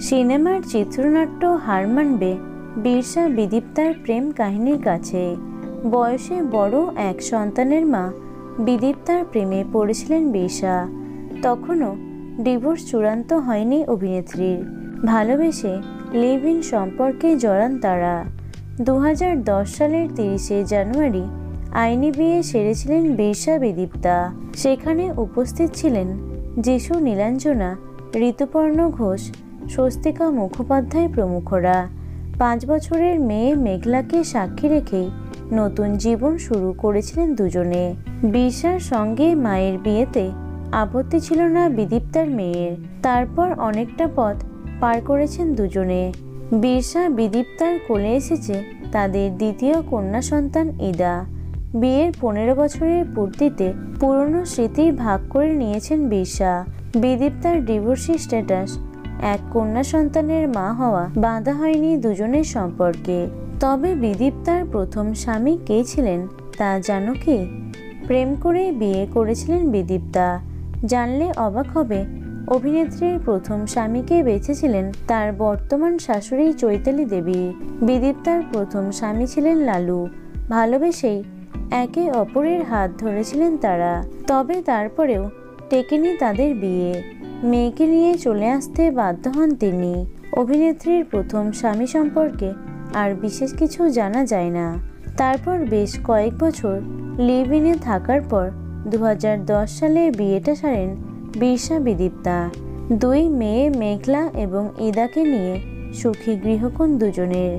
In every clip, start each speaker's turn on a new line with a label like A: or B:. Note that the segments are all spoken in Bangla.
A: সিনেমার চিত্রনাট্য হার মানবে বীরসা বিদীপ্তার প্রেম কাহিনীর কাছে। বয়সে বড় এক সন্তানের মা বিদীপ্তার প্রেমে পড়েছিলেন বীরসা। তখনও ডিভোর্স চূড়ান্ত হয়নি অভিনেত্রীর। ভালোবেসে লিভ ইন সম্পর্কে জড়ান তারা। 2010 সালের 30শে জানুয়ারি আইনি বিয়ে সেরেছিলেন বীরসা বিদীপ্তা। সেখানে উপস্থিত ছিলেন যিশু নীলাঞ্জনা, ঋতুপর্ণ ঘোষ, স্বস্তিকা মুখোপাধ্যায় প্রমুখরা। 5 বছরের মেয়ে মেঘলাকে সাক্ষী রেখেই নতুন জীবন শুরু করেছিলেন দুজনে। বীরসার সঙ্গে মায়ের বিয়েতে আপত্তি ছিল না বিদীপ্তার মেয়ের। তারপর অনেকটা পথ পার করেছেন দুজনে। বীরসা বিদীপ্তার কোলে এসেছে তাদের দ্বিতীয় কন্যা সন্তান ইদা। বিয়ের 15 বছরের পূর্তিতে পুরনো স্মৃতি ভাগ করে নিয়েছেন বীরসা। বিদীপ্তার ডিভোর্সি স্ট্যাটাস, এক কন্যা সন্তানের মা হওয়া বাধা হয়নি দুজনের সম্পর্কে। তবে বিদীপ্তার প্রথম স্বামী কে ছিলেন তা জানো কি? প্রেম করে বিয়ে করেছিলেন বিদীপ্তা। জানলে অবাক হবে, অভিনেত্রীর প্রথম স্বামীকে বেছেছিলেন তার বর্তমান শাশুড়ি চৈতালি দেবী। বিদীপ্তার প্রথম স্বামী ছিলেন লালু। ভালোবেসেই একে অপরের হাত ধরেছিলেন তারা। তবে তারপরেও টেকেনি তাদের বিয়ে। মেয়েকে নিয়ে চলে আসতে বাধ্য হন তিনি। অভিনেত্রীর প্রথম স্বামী সম্পর্কে আর বিশেষ কিছু জানা যায় না। তারপর বেশ কয়েক বছর লিভ ইনে থাকার পর 2010 সালে বিয়েটা সারেন বীরসা বিদীপ্তা। 2 মেয়ে মেঘলা এবং ইদাকে নিয়ে সুখী গৃহকোণ দুজনের।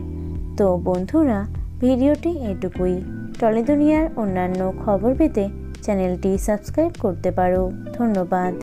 A: তো বন্ধুরা, ভিডিওটি এটুকুই। টলি দুনিয়ার অন্যান্য খবর পেতে চ্যানেলটি সাবস্ক্রাইব করতে পারো। ধন্যবাদ।